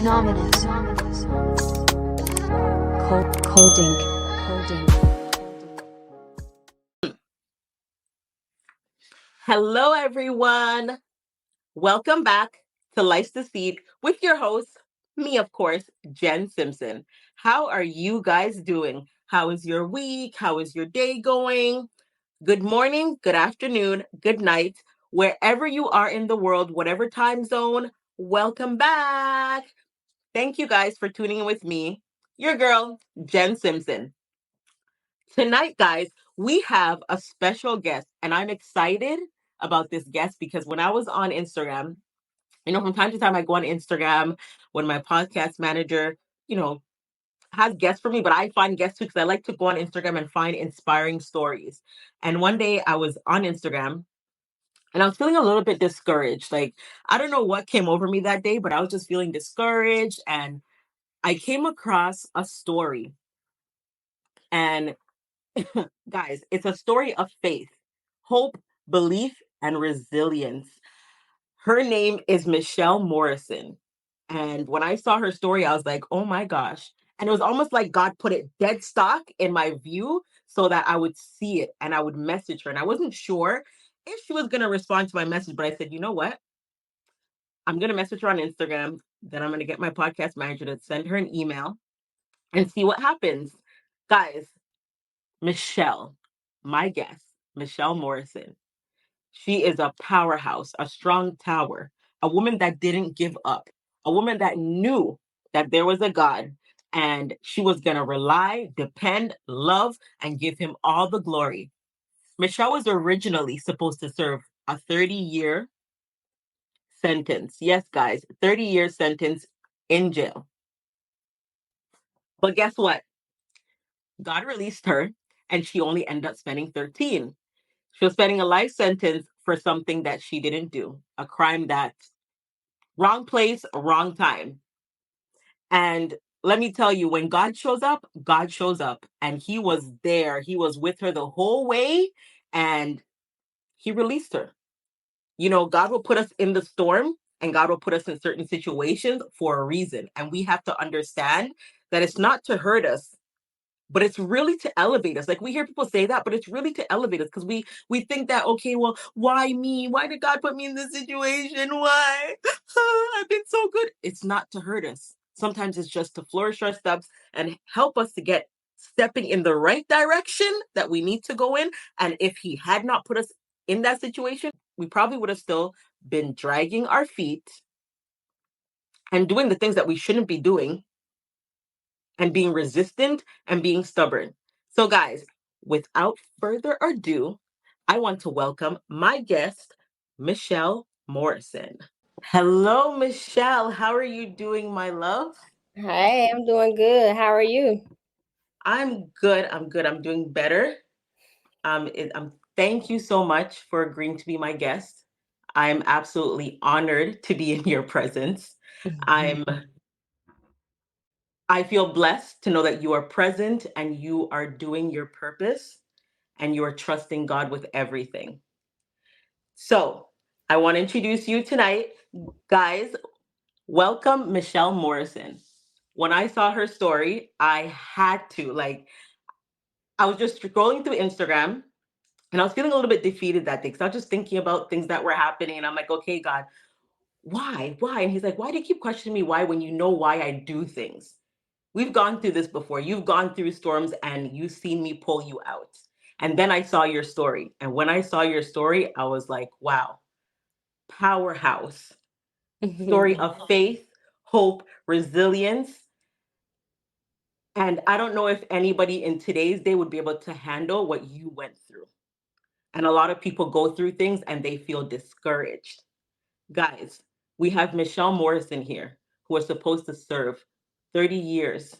Coding. Hello, everyone. Welcome back to Life's the Seed with your host, me, of course, Jen Simpson. How are you guys doing? How is your week? How is your day going? Good morning, good afternoon, good night, wherever you are in the world, whatever time zone, welcome back. Thank you guys for tuning in with me, your girl, Jen Simpson. Tonight, guys, we have a special guest, and I'm excited about this guest because when I was on Instagram, from time to time I go on Instagram when my podcast manager, you know, has guests for me, but I find guests too because I like to go on Instagram and find inspiring stories. And one day I was on Instagram and I was feeling a little bit discouraged. Like, I don't know what came over me that day, but I was just feeling discouraged. And I came across a story. And guys, it's a story of faith, hope, belief, and resilience. Her name is Michelle Morrison. And when I saw her story, I was like, oh my gosh. And it was almost like God put it dead stock in my view so that I would see it and I would message her. And I wasn't sure if she was going to respond to my message, but I said, you know what? I'm going to message her on Instagram. Then I'm going to get my podcast manager to send her an email and see what happens. Guys, Michelle, my guest, Michelle Morrison. She is a powerhouse, a strong tower, a woman that didn't give up, a woman that knew that there was a God and she was going to rely, depend, love, and give him all the glory. Michelle was originally supposed to serve a 30-year sentence. Yes, guys, 30-year sentence in jail. But guess what? God released her and she only ended up spending 13. She was spending a life sentence for something that she didn't do, a crime that wrong place, wrong time. And let me tell you, when God shows up, God shows up. And he was there. He was with her the whole way and he released her. God will put us in the storm and God will put us in certain situations for a reason. And we have to understand that it's not to hurt us, but it's really to elevate us. Like we hear people say that, but it's really to elevate us because we think that, okay, well, why me? Why did God put me in this situation? Why? I've been so good. It's not to hurt us. Sometimes it's just to flourish our steps and help us to get stepping in the right direction that we need to go in. And if he had not put us in that situation, we probably would have still been dragging our feet and doing the things that we shouldn't be doing and being resistant and being stubborn. So, guys, without further ado, I want to welcome my guest, Michelle Morrison. Hello, Michelle. How are you doing, my love? Hi, I'm doing good. How are you? I'm good. I'm good. I'm doing better. Thank you so much for agreeing to be my guest. I'm absolutely honored to be in your presence. I'm I feel blessed to know that you are present and you are doing your purpose and you are trusting God with everything. So, I want to introduce you tonight. Guys, welcome Michelle Morrison. When I saw her story, I had to, I was just scrolling through Instagram and I was feeling a little bit defeated that day because I was just thinking about things that were happening. And I'm like, okay, God, why? Why? And he's like, why do you keep questioning me why when you know why I do things? We've gone through this before. You've gone through storms and you've seen me pull you out. And then I saw your story. And when I saw your story, I was like, wow, powerhouse. Story of faith, hope, resilience. And I don't know if anybody in today's day would be able to handle what you went through. And a lot of people go through things and they feel discouraged. Guys, we have Michelle Morrison here, who was supposed to serve 30 years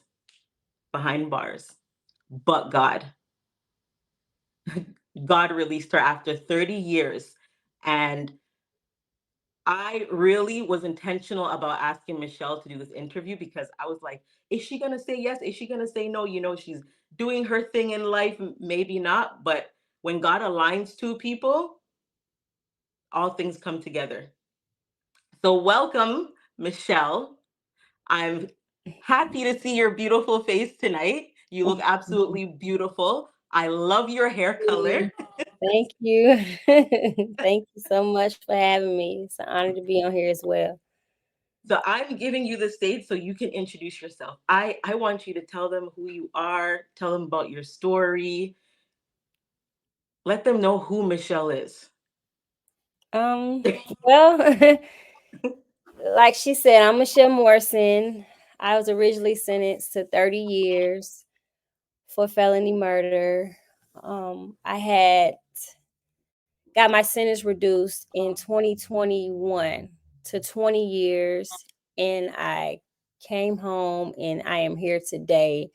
behind bars. But God released her after 30 years. And I really was intentional about asking Michelle to do this interview because I was like, is she going to say yes? Is she going to say no? She's doing her thing in life, maybe not. But when God aligns two people, all things come together. So, welcome, Michelle. I'm happy to see your beautiful face tonight. You look absolutely beautiful. I love your hair color. Thank you. Thank you so much for having me. It's an honor to be on here as well. So I'm giving you the stage so you can introduce yourself. I want you to tell them who you are, tell them about your story, let them know who Michelle is. Um, well, like she said, I'm Michelle Morrison. I was originally sentenced to 30 years for felony murder. I had got my sentence reduced in 2021 to 20 years, and I came home and I am here today.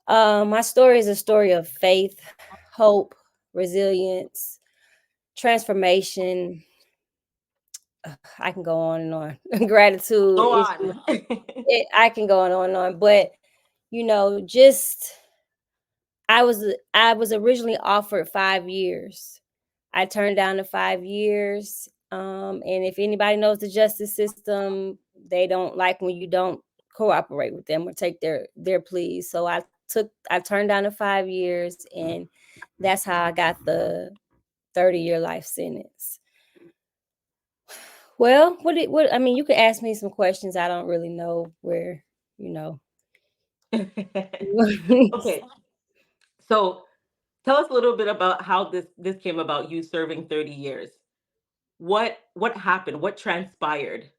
My story is a story of faith, hope, resilience, transformation. I can go on and on. Gratitude Go is on. I can go on and on, but just I was originally offered 5 years. I turned down the 5 years. And if anybody knows the justice system, they don't like when you don't cooperate with them or take their pleas. So I turned down the 5 years, and that's how I got the 30-year life sentence. Well, what I mean, you could ask me some questions. I don't really know where, you know. Okay. So tell us a little bit about how this came about, you serving 30 years. What happened? What transpired?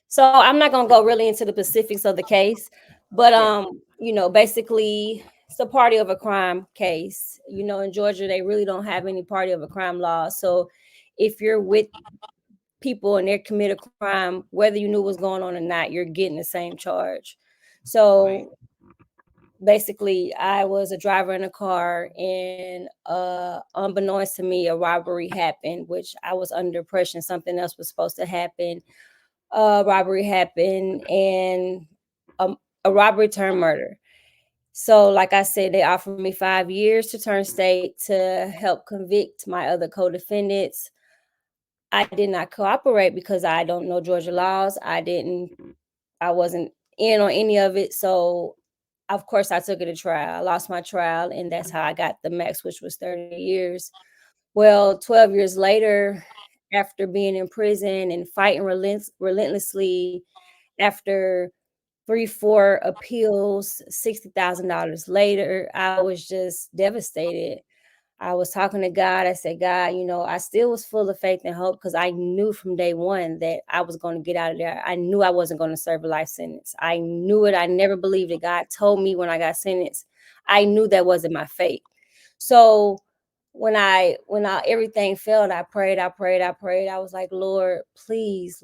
So I'm not gonna go really into the specifics of the case, but Yes. basically it's a party of a crime case. In Georgia, they really don't have any party of a crime law. So if you're with people and they commit a crime, whether you knew what was going on or not, you're getting the same charge. Right. So basically, I was a driver in a car, and unbeknownst to me, a robbery happened, which I was under pressure. Something else was supposed to happen. Robbery happened, and um, a robbery turned murder. So, like I said, they offered me 5 years to turn state to help convict my other co-defendants. I did not cooperate because I don't know Georgia laws. I wasn't in on any of it. So, of course, I took it to trial. I lost my trial, and that's how I got the max, which was 30 years. Well, 12 years later, after being in prison and fighting relentlessly, after 3, 4 appeals, $60,000 later, I was just devastated. I was talking to God. I said, God, I still was full of faith and hope because I knew from day one that I was going to get out of there. I knew I wasn't going to serve a life sentence. I knew it. I never believed it. God told me when I got sentenced. I knew that wasn't my fate. So when I everything failed, I prayed, I prayed, I prayed. I was like, Lord, please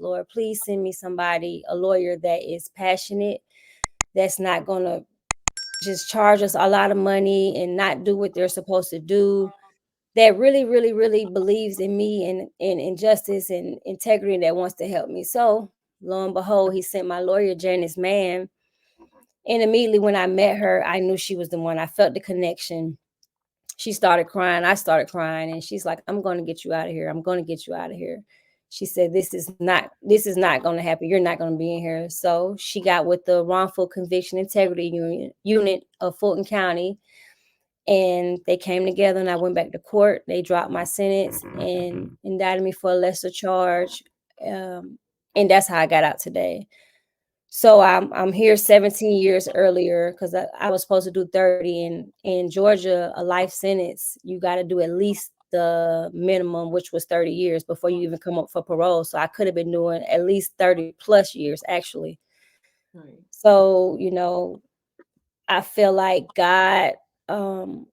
send me somebody, a lawyer that is passionate, that's not gonna just charge us a lot of money and not do what they're supposed to do, that really, really, really believes in me and in justice and integrity, that wants to help me. So lo and behold, he sent my lawyer, Janice Mann. And immediately when I met her, I knew she was the one. I felt the connection. She started crying. I started crying. And she's like, I'm going to get you out of here. I'm going to get you out of here. She said, this is not going to happen. You're not going to be in here. So she got with the wrongful conviction integrity unit of Fulton County, and they came together, and I went back to court. They dropped my sentence and indicted me for a lesser charge. And that's how I got out today. So I'm here 17 years earlier because I was supposed to do 30. In Georgia, a life sentence, you got to do at least the minimum, which was 30 years before you even come up for parole. So I could have been doing at least 30 plus years, actually. Right. So, I feel like when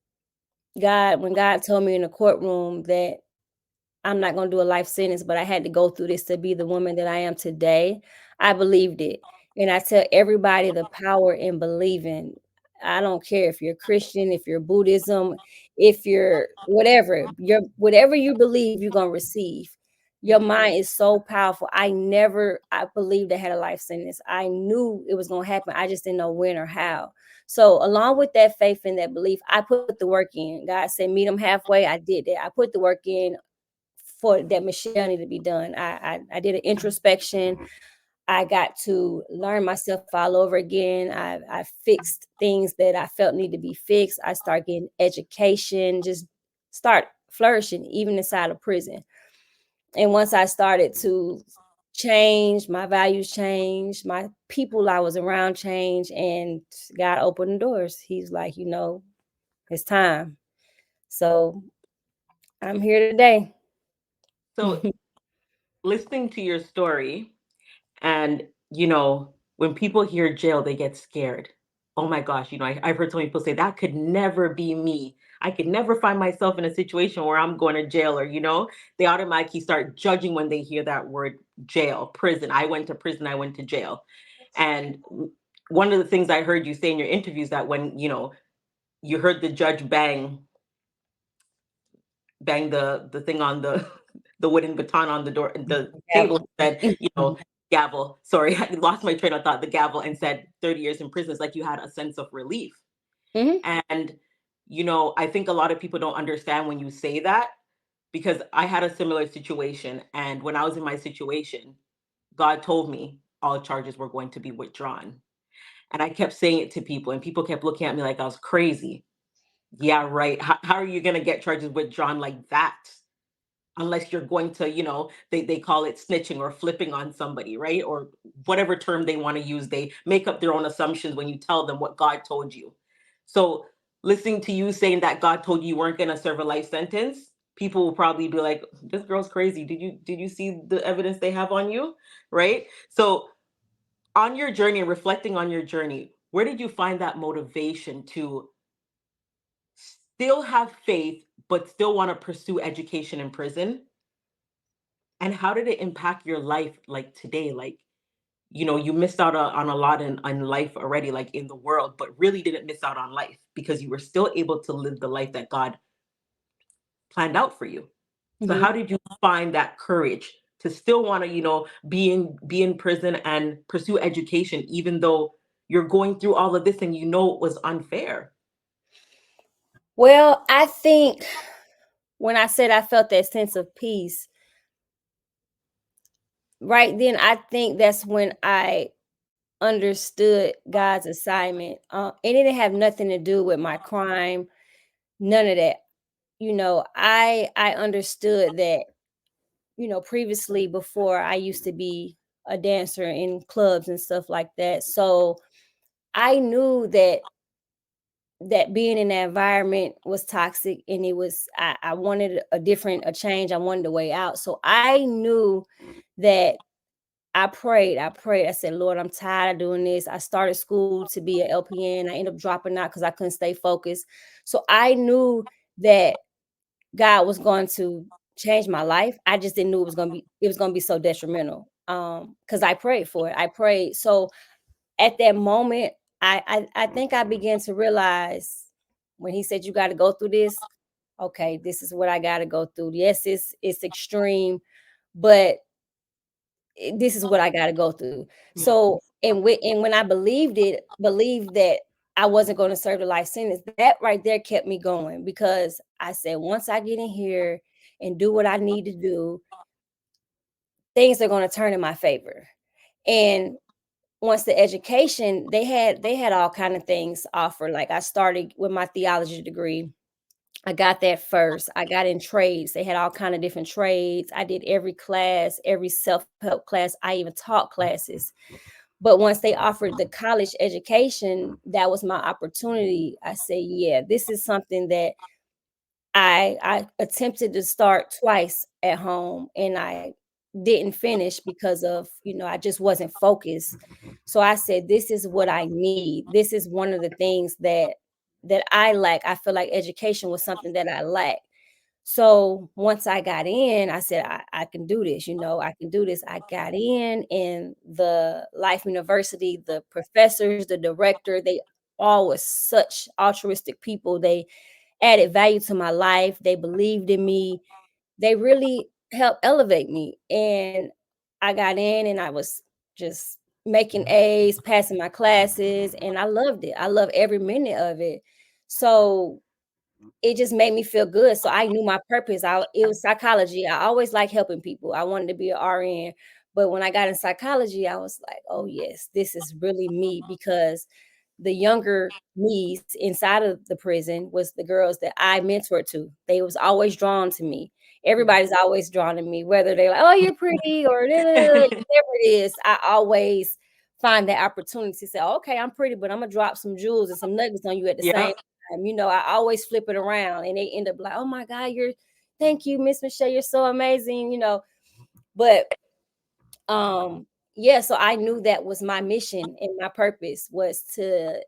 God told me in the courtroom that I'm not going to do a life sentence, but I had to go through this to be the woman that I am today, I believed it. And I tell everybody the power in believing. I don't care if you're Christian, if you're Buddhism, if you're whatever you believe, you're going to receive. Your Mhm. mind is so powerful. I believed I had a life sentence. I knew it was going to happen. I just didn't know when or how. So along with that faith and that belief, I put the work in. God said, meet them halfway. I did that. I put the work in for that Michelle needed to be done. I did an introspection. I got to learn myself all over again. I fixed things that I felt need to be fixed. I started getting education, just start flourishing even inside of prison. And once I started to change, my values changed, my people I was around changed, and God opened the doors. He's like, it's time. So I'm here today. So, listening to your story, and, when people hear jail, they get scared. Oh my gosh, I've heard so many people say that could never be me. I could never find myself in a situation where I'm going to jail, or, they automatically start judging when they hear that word jail, prison. I went to prison, I went to jail. And one of the things I heard you say in your interviews, that when, you heard the judge bang the thing on the the wooden baton on the door, the table, Gavel. said, gavel. Sorry, I lost my train of thought. The gavel, and said 30 years in prison. It's like you had a sense of relief. Mhm. And I think a lot of people don't understand when you say that, because I had a similar situation, and when I was in my situation, God told me all charges were going to be withdrawn. And I kept saying it to people, and people kept looking at me like I was crazy. Yeah, right. How are you going to get charges withdrawn like that? Unless you're going to, they call it snitching or flipping on somebody, right? Or whatever term they want to use. They make up their own assumptions when you tell them what God told you. So, listening to you saying that God told you weren't going to serve a life sentence, people will probably be like, this girl's crazy. Did you see the evidence they have on you? Right? So, on your journey, reflecting on your journey, where did you find that motivation to still have faith but still want to pursue education in prison? And how did it impact your life, like today? Like, you missed out on a lot in life already, like in the world, but really didn't miss out on life because you were still able to live the life that God planned out for you. So how Mhm. did you find that courage to still want to, be in prison and pursue education, even though you're going through all of this and it was unfair? Well, I think when I said I felt that sense of peace, right then, I think that's when I understood God's assignment. And it didn't have nothing to do with my crime, none of that. I understood that, previously before I used to be a dancer in clubs and stuff like that. So I knew that being in that environment was toxic, and I wanted a change. I wanted a way out. So I knew that I said, Lord, I'm tired of doing this. I started school to be an LPN. I ended up dropping out because I couldn't stay focused. So I knew that God was going to change my life. I just didn't know it was gonna be so detrimental. Because I prayed for it. I prayed. So at that moment, I think I began to realize when he said, you got to go through this. Okay, this is what I got to go through. Yes, it's extreme, but this is what I got to go through. Yeah. So, and when I believed that I wasn't going to serve the life sentence, that right there kept me going, because I said, once I get in here and do what I need to do, things are going to turn in my favor. And once the education, they had all kind of things offered. Like, I started with my theology degree. I got that first. I got in trades. They had all kind of different trades. I did every class, every self-help class. I even taught classes. But once they offered the college education, that was my opportunity. I said, yeah, this is something that I attempted to start twice at home, and I didn't finish because of, I just wasn't focused. So I said, this is what I need. This is one of the things that I lack. I feel like education was something that I lacked. So once I got in, I said, I can do this, I can do this. I got in, and the Life University, the professors, the director, they all were such altruistic people. They added value to my life. They believed in me. They really helped elevate me. And I got in, and I was just making A's, passing my classes, and I loved it. I love every minute of it. So it just made me feel good. So I knew my purpose. It was psychology. I always liked helping people. I wanted to be an RN. But when I got in psychology, I was like, oh yes, this is really me, because the younger me's inside of the prison was the girls that I mentored to. They was always drawn to me. Everybody's always drawn to me, whether they're like, oh, you're pretty, or whatever it is. I always find that opportunity to say, okay, I'm pretty, but I'm gonna drop some jewels and some nuggets on you at the Yeah. same time. I always flip it around, and they end up like, oh my God, thank you, Miss Michelle, you're so amazing. But yeah, so I knew that was my mission, and my purpose was to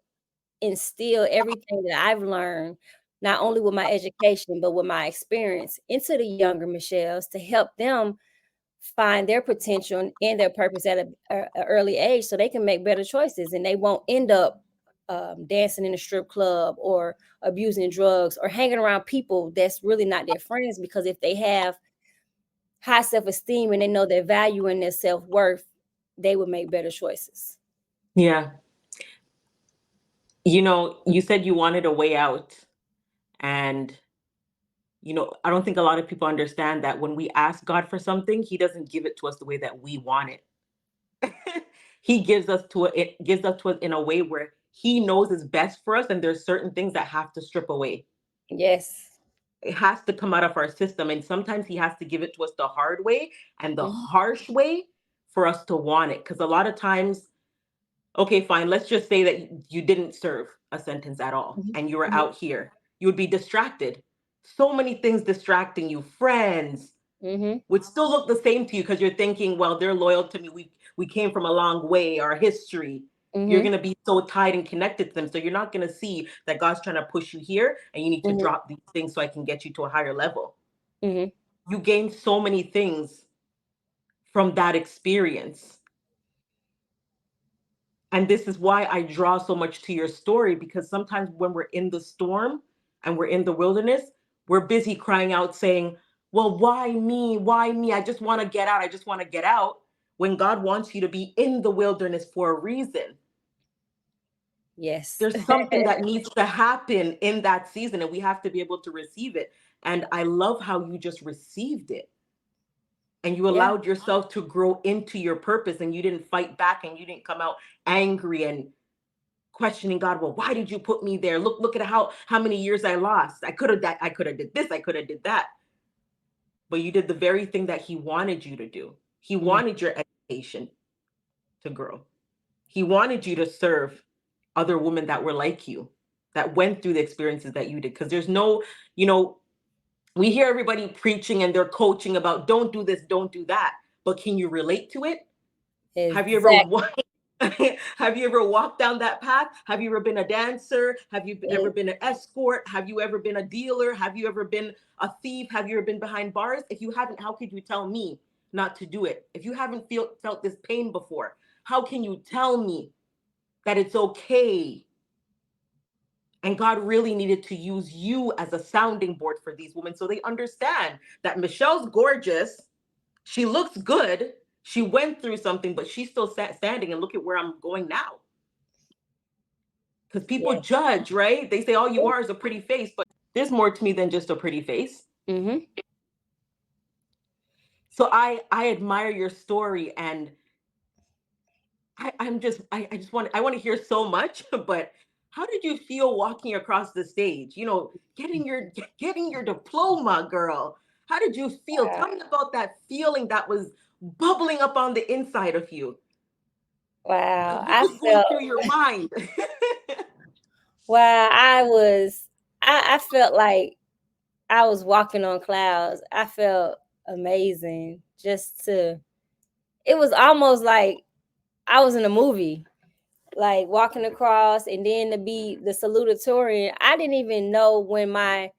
instill everything that I've learned, not only with my education, but with my experience, into the younger Michelles, to help them find their potential and their purpose at a early age, so they can make better choices and they won't end up dancing in a strip club or abusing drugs or hanging around people that's really not their friends. Because if they have high self-esteem and they know their value and their self-worth, they would make better choices. Yeah. You said you wanted a way out. And, I don't think a lot of people understand that when we ask God for something, He doesn't give it to us the way that we want it. He gives us to us in a way where He knows is best for us. And there's certain things that have to strip away. Yes. It has to come out of our system. And sometimes He has to give it to us the hard way and the Mhm, harsh way for us to want it. Because a lot of times, okay, fine. Let's just say that you didn't serve a sentence at all mhm, and you were mhm, out here. You would be distracted. So many things distracting you. Friends mhm, would still look the same to you because you're thinking, well, they're loyal to me. We came from a long way, our history. You're mhm, gonna be so tied and connected to them. So you're not gonna see that God's trying to push you here and you need to mhm, drop these things so I can get you to a higher level. mhm. You gain so many things from that experience. And this is why I draw so much to your story, because sometimes when we're in the storm and we're in the wilderness, we're busy crying out saying, well, why me? Why me? I just want to get out. I just want to get out. When God wants you to be in the wilderness for a reason. Yes. There's something that needs to happen in that season, and we have to be able to receive it. And I love how you just received it and you Yeah. allowed yourself to grow into your purpose, and you didn't fight back and you didn't come out angry and questioning God. Well, why did you put me there? Look at how many years I lost. I could have did this. I could have did that. But you did the very thing that He wanted you to do. He Mhm. wanted your education to grow. He wanted you to serve other women that were like you, that went through the experiences that you did. Because there's no, you know, we hear everybody preaching and they're coaching about don't do this, don't do that. But can you relate to it? Have you ever Exactly. walked? Have you ever walked down that path? Have you ever been a dancer? Have you ever been an escort? Have you ever been a dealer? Have you ever been a thief? Have you ever been behind bars? If you haven't, how could you tell me not to do it? If you haven't felt this pain before, how can you tell me that it's okay? And God really needed to use you as a sounding board for these women so they understand that Michelle's gorgeous. She looks good. She went through something, but she's still standing. And look at where I'm going now. Because people Yeah. judge, right? They say all you are is a pretty face, but there's more to me than just a pretty face. Mhm. So I admire your story, and I want to hear so much. But how did you feel walking across the stage? Getting your diploma, girl. How did you feel? Tell me about that feeling that was bubbling up on the inside of you. Wow. What I was going felt through your mind? wow, I felt like I was walking on clouds. I felt amazing. It was almost like I was in a movie, like walking across, and then to be the salutatorian. I didn't even know when my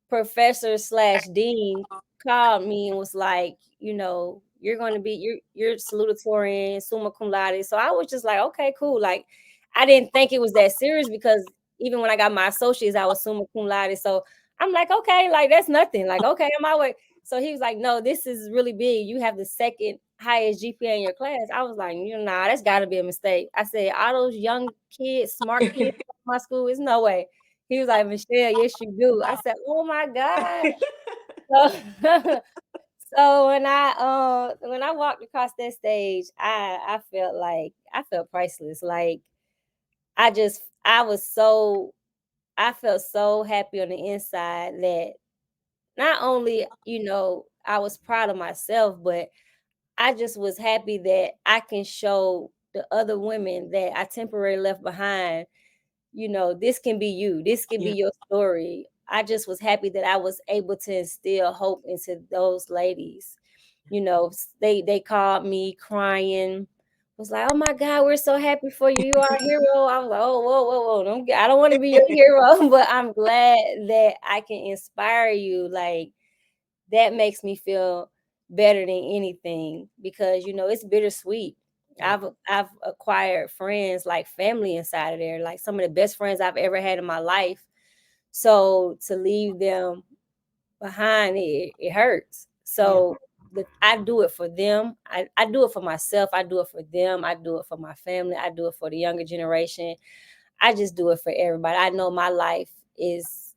professor slash dean called me and was like, you're going to be you're salutatorian, summa cum laude. So I was just like, okay, cool. Like I didn't think it was that serious, because even when I got my associates, I was summa cum laude. So I'm like, okay, like that's nothing. Like, okay, I'm my way. So he was like, no, this is really big. You have the second highest GPA in your class. I was like, nah, that's got to be a mistake. I said, all those young kids, smart kids in my school, is no way. He was like, Michelle, yes, you do. I said, oh my God. So, So when I walked across that stage, I felt like I felt priceless. Like I was so I felt so happy on the inside that not only, I was proud of myself, but I just was happy that I can show the other women that I temporarily left behind, this can be you. This can be Yeah, your story. I just was happy that I was able to instill hope into those ladies. They called me crying. Was like, "Oh my God, we're so happy for you. You are a hero." I was like, "Oh, whoa, whoa, whoa! I don't want to be your hero, but I'm glad that I can inspire you." Like that makes me feel better than anything because it's bittersweet. yeah, I've acquired friends like family inside of there, like some of the best friends I've ever had in my life. So to leave them behind, it hurts. yeah, So I do it for them. I do it for myself. I do it for them. I do it for my family. I do it for the younger generation. I just do it for everybody. I know my life is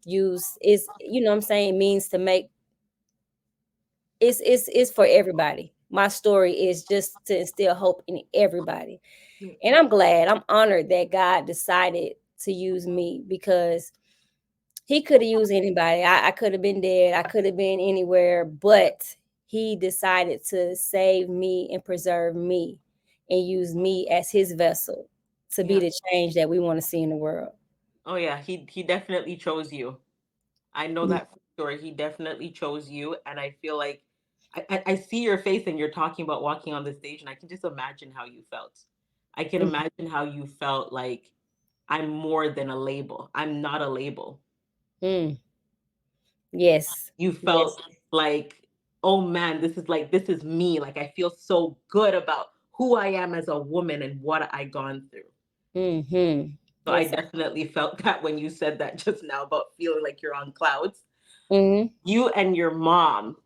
used is what I'm saying, means to make it's for everybody. My story is just to instill hope in everybody. yeah, And I'm honored that God decided to use me because he could have used anybody. I could have been dead. I could have been anywhere, but he decided to save me and preserve me and use me as his vessel to be yeah. the change that we want to see in the world. Oh yeah, he definitely chose you. I know Mm, that for sure. He definitely chose you, and I feel like I see your face, and you're talking about walking on the stage, and I can just imagine how you felt. I can mm, imagine how you felt like I'm more than a label. I'm not a label. mm. Yes. You Yes. felt like, oh man, this is me. Like I feel so good about who I am as a woman and what I gone through. Mhm. So I Yes. definitely felt that when you said that just now about feeling like you're on clouds. Mhm. You and your mom,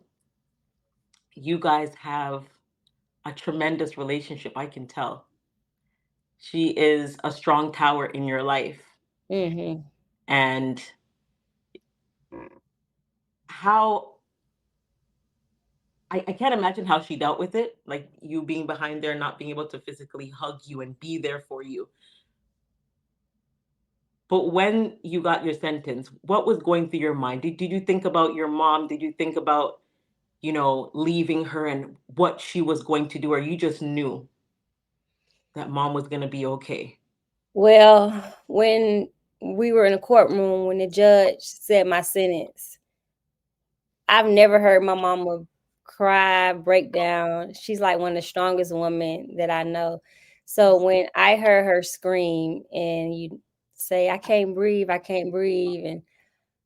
you guys have a tremendous relationship, I can tell. She is a strong tower in your life. Mhm. And how I can't imagine how she dealt with it, like you being behind there, not being able to physically hug you and be there for you. But when you got your sentence, what was going through your mind? Did you think about your mom? Did you think about, leaving her and what she was going to do? Or you just knew that mom was going to be okay? Well, when we were in a courtroom, when the judge said my sentence, I've never heard my mama cry, break down. She's like one of the strongest women that I know. So when I heard her scream and you say, I can't breathe, and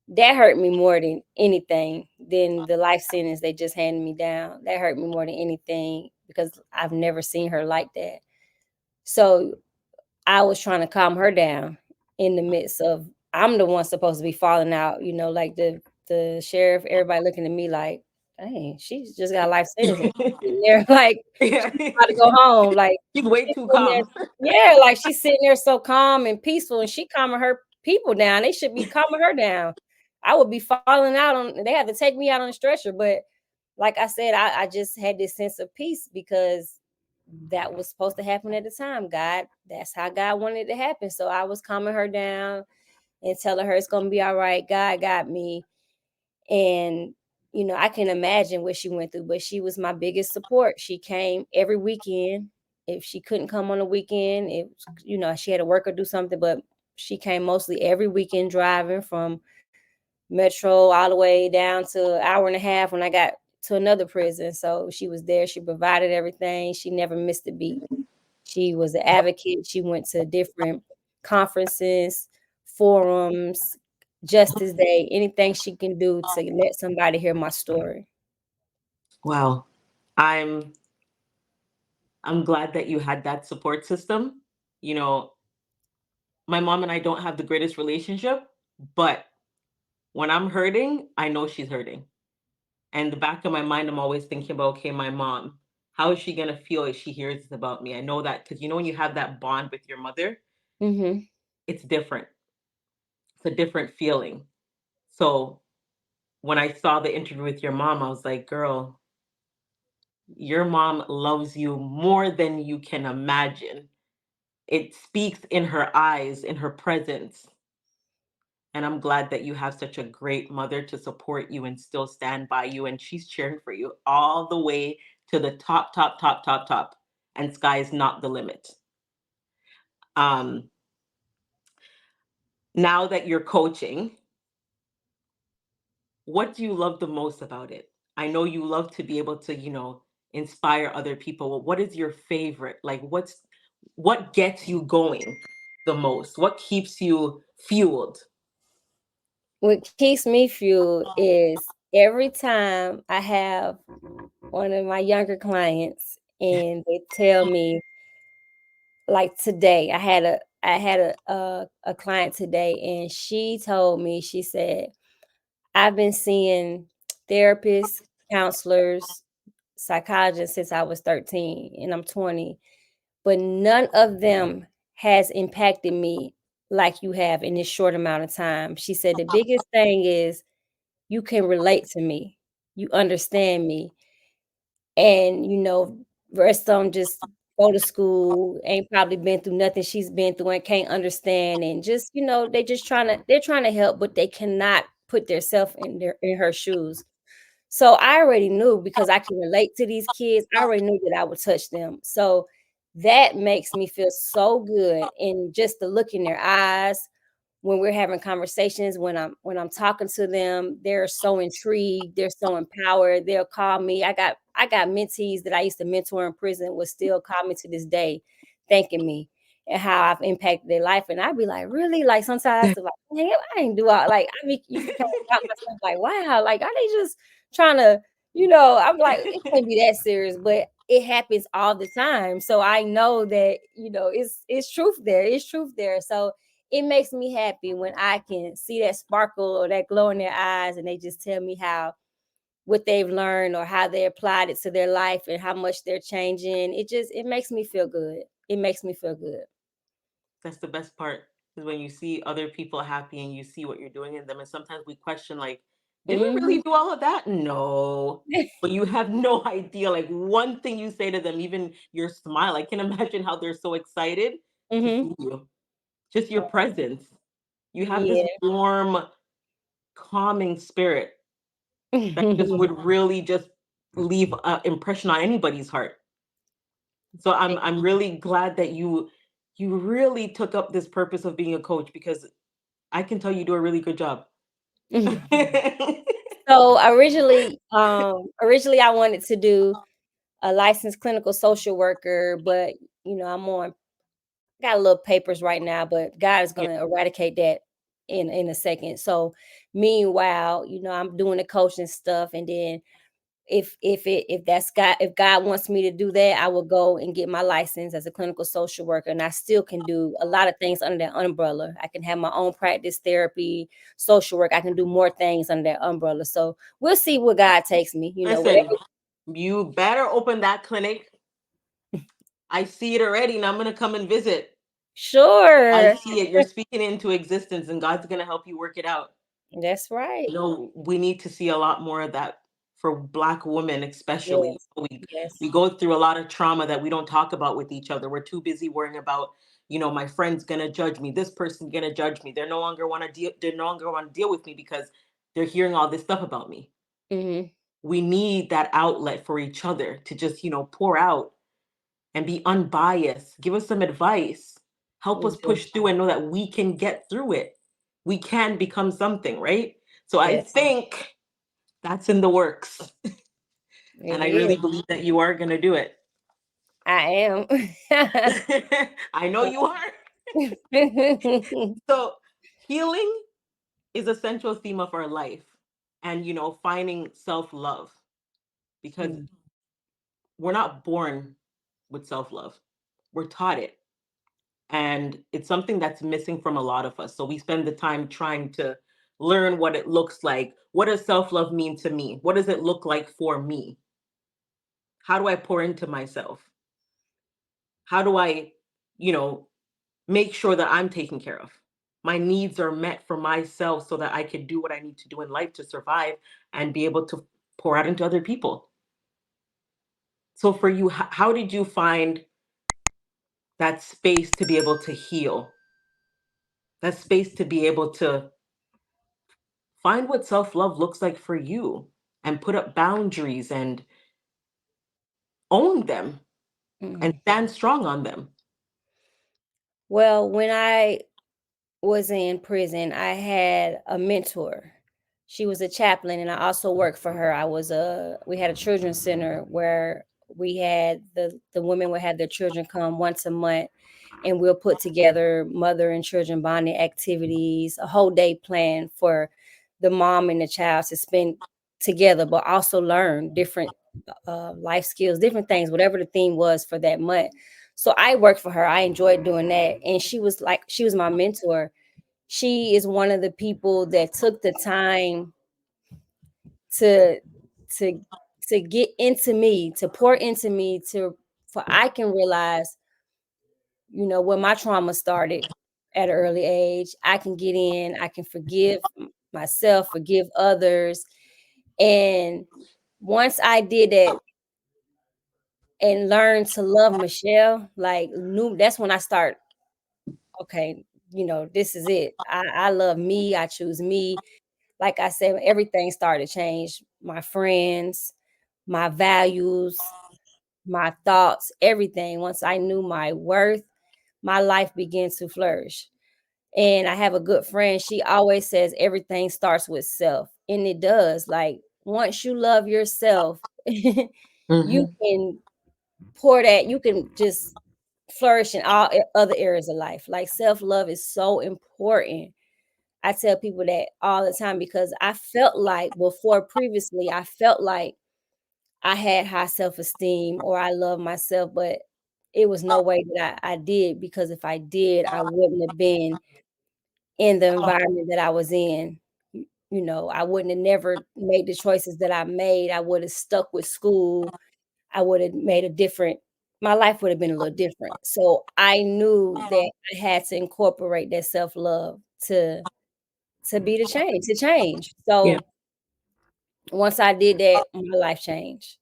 that hurt me more than anything than the life sentence they just handed me down. That hurt me more than anything because I've never seen her like that. So I was trying to calm her down in the midst of I'm the one supposed to be falling out, like the sheriff, everybody looking at me like, "Dang, she's just got a life sentence." And I'm sitting there like Yeah. she's about to go home. Like She's way she's too sitting there, calm. yeah, like she's sitting there so calm and peaceful, and she calming her people down. They should be calming her down. I would be falling out on. They had to take me out on a stretcher, but like I said, I just had this sense of peace because that was supposed to happen at the time. That's how God wanted it to happen. So I was calming her down and telling her it's gonna be all right. God got me. And I can imagine what she went through, but she was my biggest support. She came every weekend. If she couldn't come on the weekend, she had to work or do something, but she came mostly every weekend driving from Metro all the way down to an hour and a half when I got to another prison. So she was there. She provided everything. She never missed a beat. She was an advocate. She went to different conferences, forums, Justice Day, anything she can do to let somebody hear my story. Wow. I'm I'm glad that you had that support system. You know, my mom and I don't have the greatest relationship, but when I'm hurting, I know she's hurting. And the back of my mind, I'm always thinking about, okay, my mom, how is she gonna feel if she hears this about me? I know that because when you have that bond with your mother, Mhm. it's different. It's a different feeling. So when I saw the interview with your mom, I was like, girl, your mom loves you more than you can imagine. It speaks in her eyes, in her presence. And I'm glad that you have such a great mother to support you and still stand by you. And she's cheering for you all the way to the top, top, top, top, top. And sky is not the limit. Um, Now that you're coaching, what do you love the most about it? I know you love to be able to, inspire other people. Well, what is your favorite? Like what gets you going the most? What keeps you fueled? What keeps me fueled is every time I have one of my younger clients and they tell me, like today, I had a client today, and she told me, she said, I've been seeing therapists, counselors, psychologists since I was 13 and I'm 20, but none of them has impacted me like you have in this short amount of time. She said the biggest thing is you can relate to me. You understand me. And, rest of 'em just go to school, ain't probably been through nothing she's been through and can't understand, and just, they're trying to help, but they cannot put their self in her shoes. So I already knew, because I can relate to these kids, I already knew that I would touch them. So that makes me feel so good, and just the look in their eyes when we're having conversations, when I'm talking to them, they're so intrigued, they're so empowered. They'll call me. I got mentees that I used to mentor in prison would still call me to this day, thanking me and how I've impacted their life. And I'd be like, really? Like sometimes I like, man, I ain't do all like I mean you can kind of doubt myself, like, wow, like are they just trying to, I'm like, it can't be that serious, but it happens all the time. So I know that, it's truth there. It's truth there. So it makes me happy when I can see that sparkle or that glow in their eyes, and they just tell me how what they've learned or how they applied it to their life and how much they're changing. It makes me feel good. It makes me feel good. That's the best part, is when you see other people happy and you see what you're doing in them. And sometimes we question, like, did we really Mhm. do all of that? No. But you have no idea. Like one thing you say to them, even your smile, I can imagine how they're so excited to Mhm. see you. Just your presence. You have this Yeah. warm, calming spirit that just would really just leave an impression on anybody's heart. So I'm really glad that you really took up this purpose of being a coach, because I can tell you do a really good job. So originally I wanted to do a licensed clinical social worker, but I'm on got a little papers right now, but God is Yeah, gonna eradicate that in a second. So meanwhile, I'm doing the coaching stuff, and then if God wants me to do that, I will go and get my license as a clinical social worker, and I still can do a lot of things under that umbrella. I can have my own practice, therapy, social work. I can do more things under that umbrella. So we'll see where God takes me. listen, Whatever. you better open that clinic. I see it already, and I'm gonna come and visit. I Sure, see it. You're speaking it into existence, and God's gonna help you work it out. that's right. We need to see a lot more of that for Black women, especially. Yes, We yes. go through a lot of trauma that we don't talk about with each other. We're too busy worrying about, my friend's gonna judge me. This person's gonna judge me. They no longer want to deal. They no longer want to deal with me because they're hearing all this stuff about me. Hmm. We need that outlet for each other to just, pour out and be unbiased. Give us some advice. Help We us do. push through and know that we can get through it. We can become something, right? So I Yes, think that's in the works. it And I really is. believe that you are going to do it. I am. I know you are. So healing is a central theme of our life, and, finding self love, because Mm. we're not born with self love, we're taught it. And it's something that's missing from a lot of us. So we spend the time trying to learn what it looks like. What does self love mean to me? What does it look like for me? How do I pour into myself? How do I, you know, make sure that I'm taken care of? my needs are met for myself so that I can do what I need to do in life to survive and be able to pour out into other people. So for you, how did you find that space to be able to heal? That space to be able to find what self-love looks like for you and put up boundaries and own them and Mhm. stand strong on them. Well, when I was in prison, I had a mentor. She was a chaplain, and I also worked for her. We had a children's center where we had the women would have their children come once a month, and we'll put together mother and children bonding activities, a whole day plan for the mom and the child to spend together, but also learn different life skills, different things, whatever the theme was for that month. So I worked for her. I enjoyed doing that. And she was my mentor. She is one of the people that took the time to to to get into me, to pour into me, to for I can realize, when my trauma started at an early age. I can get in, I can forgive myself, forgive others. And once I did that and learned to love Michelle, like knew that's when I start, okay, this is it. I love me, I choose me. Like I said, everything started to change. My friends, my values, my thoughts, everything. Once I knew my worth, my life began to flourish. And I have a good friend. She always says everything starts with self. And it does. Like once you love yourself, you Hmm. can pour that, you can just flourish in all other areas of life. Like self-love is so important. I tell people that all the time because I felt like before previously, I felt like I had high self-esteem or I love myself, but it was no way that I did because if I did, I wouldn't have been in the environment that I was in. I wouldn't have never made the choices that I made. I would have stuck with school. I would have made a different my life would have been a little different. So I knew that I had to incorporate that self-love to be the change, to change. Yeah. So once I did that, my life changed.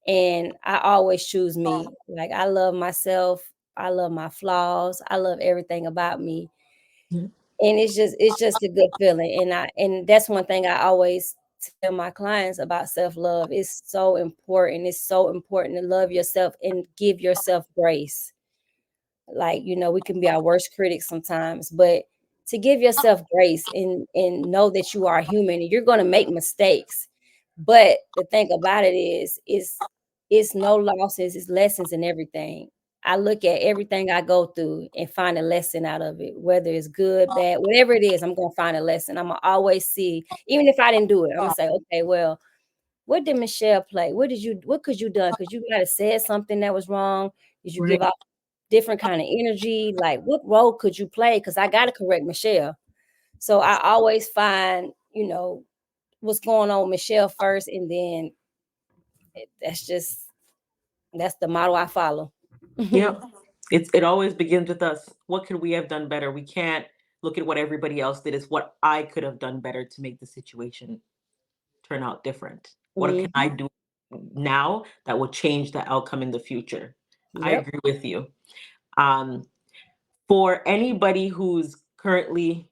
And I always choose me. Like I love myself. I love my flaws. I love everything about me. Mhm. And it's just a good feeling. And that's one thing I always tell my clients about self-love. It's so important. It's so important to love yourself and give yourself grace. Like, we can be our worst critics sometimes, but to give yourself grace and know that you are human and you're going to make mistakes. But the thing about it is it's no losses, it's lessons in everything. I look at everything I go through and find a lesson out of it, whether it's good, bad, whatever it is, I'm going to find a lesson. I'm going to always see, even if I didn't do it, I'm going to say, okay, well, what did Michelle play? What could you done? Because you might have said something that was wrong. Did you Right. give out different kind of energy? Like, what role could you play? Because I got to correct Michelle. So I always find, what's going on with Michelle first, and then that's the model I follow. Yeah. It always begins with us. What could we have done better? We can't look at what everybody else did. It's what I could have done better to make the situation turn out different. What can I Mhm. do now that will change the outcome in the future? I Yep. agree with you. Um, for anybody who's currently,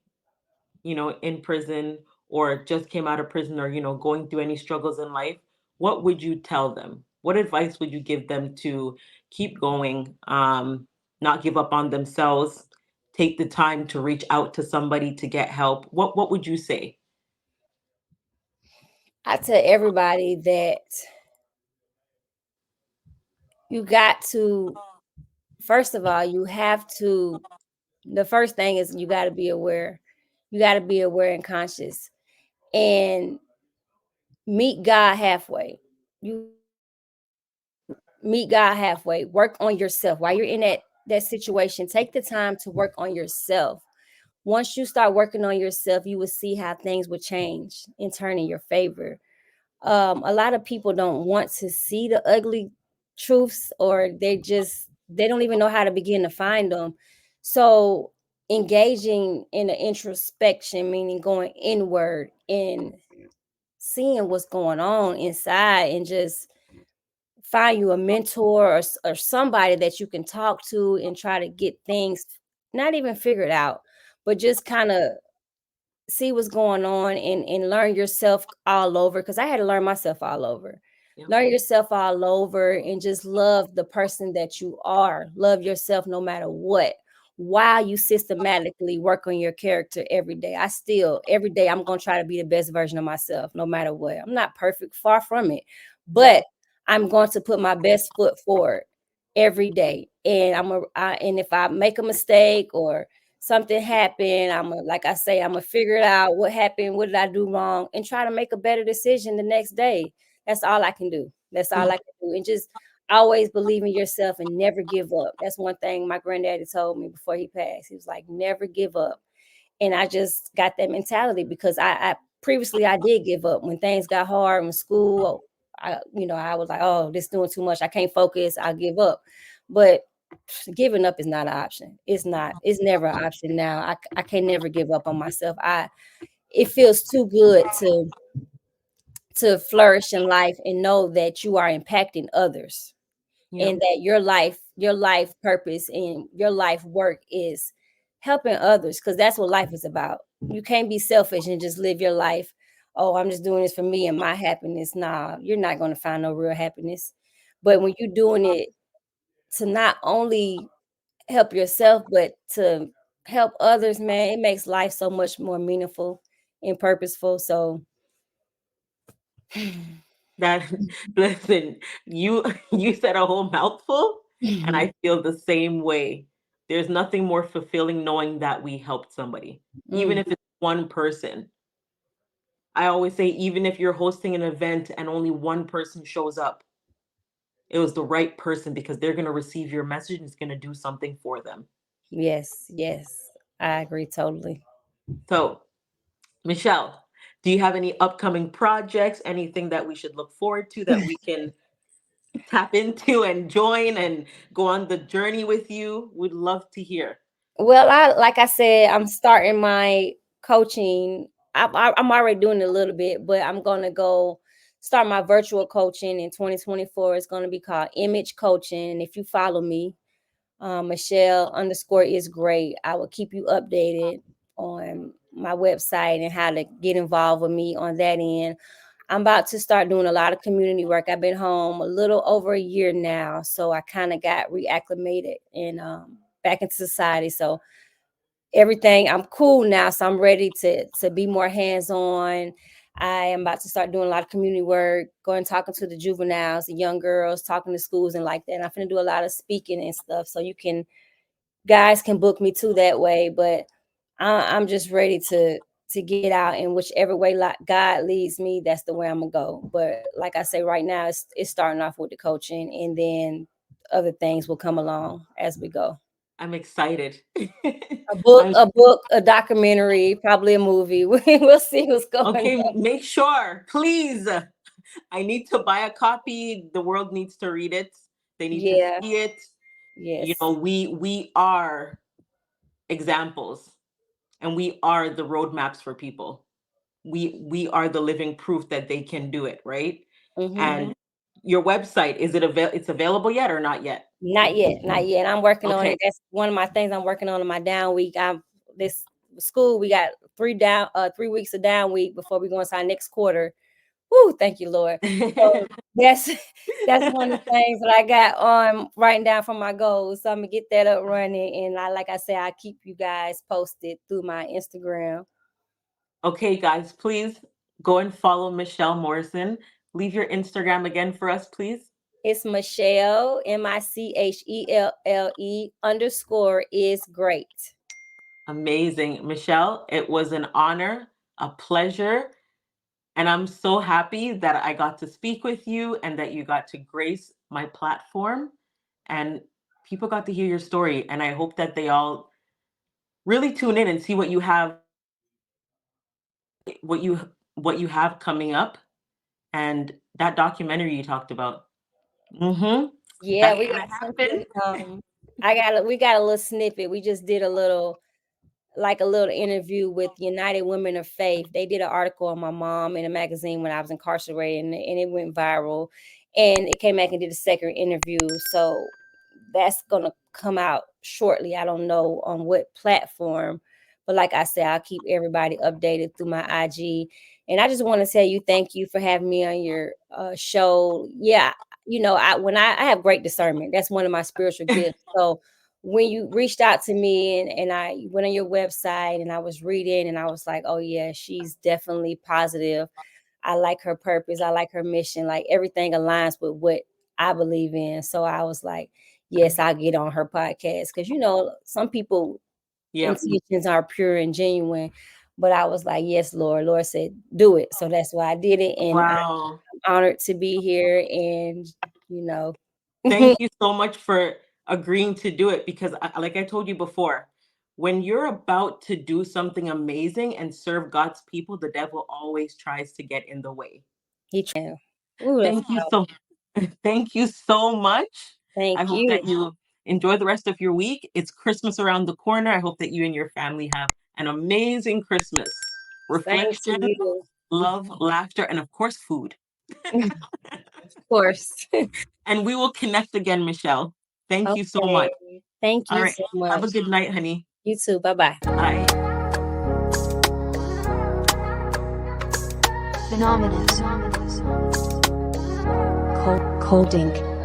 in prison or just came out of prison or, going through any struggles in life, what would you tell them? What advice would you give them to keep going, not give up on themselves, take the time to reach out to somebody to get help? What would you say? I tell everybody that you got to, first of all, the first thing is you got to be aware. You got to be aware and conscious and meet God halfway. You meet God halfway. Work on yourself while you're in that situation. Take the time to work on yourself. Once you start working on yourself, you will see how things will change and turn in your favor. A lot of people don't want to see the ugly truths, or they don't even know how to begin to find them. So engaging in an introspection, meaning going inward and seeing what's going on inside, and just find you a mentor or somebody that you can talk to and try to get things not even figured out, but just kind of see what's going on and learn yourself all over, because I had to learn myself all over. Yeah. Learn yourself all over and just love the person that you are. Love yourself no matter what. While you systematically work on your character every day. I still, every day, I'm going to try to be the best version of myself no matter what. I'm not perfect, far from it, Yeah. but I'm going to put my best foot forward every day. And and if I make a mistake or something happened, like I say, I'm gonna figure it out. What happened? What did I do wrong? And try to make a better decision the next day. That's all I can do. That's all I can do. And just always believe in yourself and never give up. That's one thing my granddaddy told me before he passed. He was like, never give up. And I just got that mentality because I previously I did give up when things got hard in school. I was like, oh, this doing too much. I can't focus. I'll give up. But giving up is not an option. It's not. It's never an option now. I can never give up on myself. It feels too good to flourish in life and know that you are impacting others, Yeah. and that your life purpose and your life work is helping others, because that's what life is about. You can't be selfish and just live your life. Oh, I'm just doing this for me and my happiness. Nah, you're not going to find no real happiness. But when you're doing it to not only help yourself, but to help others, man, it makes life so much more meaningful and purposeful. So That listen, you you said a whole mouthful, and I feel the same way. There's nothing more fulfilling knowing that we helped somebody, even Mm, if it's one person. I always say, even if you're hosting an event and only one person shows up, it was the right person because they're going to receive your message and it's going to do something for them. yes, yes, I agree totally. So, Michelle, do you have any upcoming projects, anything that we should look forward to that we can tap into and join and go on the journey with you? We'd love to hear. Well, like I said, I'm starting my coaching. I'm already doing it a little bit, but I'm gonna go start my virtual coaching in 2024. It's gonna be called Image Coaching. And if you follow me, Michelle underscore is great. I will keep you updated on my website and how to get involved with me on that end. I'm about to start doing a lot of community work. I've been home a little over a year now, so I kind of got reacclimated and back into society. So everything, I'm cool now, so I'm ready to be more hands-on. I am about to start doing a lot of community work, going talking to the juveniles, the young girls, talking to schools and like that. And I'm going to do a lot of speaking and stuff, so you can guys can book me too that way. But I'm just ready to get out in whichever way like God leads me. That's the way I'm gonna go. But like I say, right now it's starting off with the coaching, and then other things will come along as we go. I'm excited. A book, I'm a book, a documentary, probably a movie. We'll see what's going okay. on. Make sure, please. I need to buy a copy. The world needs to read it. They need to Yeah. see it. You Yes. know, we are examples, and we are the roadmaps for people. We are the living proof that they can do it, right? Hmm. And your website, is it's available yet or not yet? Not yet. Not yet. I'm working on Okay. it. That's one of my things I'm working on in my down week. I'm this school. We got 3 weeks of down week before we go into our next quarter. Whoo, thank you, Lord. So that's that's one of the things that I got on writing down for my goals. So I'm gonna get that up running. And like I said, I keep you guys posted through my Instagram. Okay, guys, please go and follow Michelle Morrison. Leave your Instagram again for us, please. It's Michelle, Michelle underscore is great. Amazing. Michelle, it was an honor, a pleasure. And I'm so happy that I got to speak with you and that you got to grace my platform and people got to hear your story. And I hope that they all really tune in and see what you what you have coming up and that documentary you talked about. Mm-hmm. Yeah, That's we gonna got something. happen. We got a little snippet. We just did a little. like a little interview with United Women of Faith. They did an article on my mom in a magazine when I was incarcerated, and it went viral. And it came back and did a second interview. So that's gonna come out shortly. I don't know on what platform, but like I said, I'll keep everybody updated through my IG. And I just want to tell you thank you for having me on your show. Yeah, I have great discernment. That's one of my spiritual gifts. So when you reached out to me and I went on your website and I was reading and I was like, oh yeah, she's definitely positive. I like her purpose. I like her mission. Like everything aligns with what I believe in. So I was like, yes, I'll get on her podcast. Cause some people Yep. intentions are pure and genuine. But I was like, yes, Lord. Lord said, do it. So that's why I did it. And Wow. I'm honored to be here. And, you know, Thank you so much for agreeing to do it because, like I told you before, when you're about to do something amazing and serve God's people, the devil always tries to get in the way. he tried. Ooh, that's Thank you so thank you so much. I thank hope you. that you enjoy the rest of your week. It's Christmas around the corner. I hope that you and your family have an amazing Christmas. Same to Reflection, you. love, laughter, and of course, food. Of course. And we will connect again, Michelle. Thank you so Okay. much. Thank All you right. so Have a much. good night, honey. You too. Bye-bye. Bye. Phenomenon. Coding.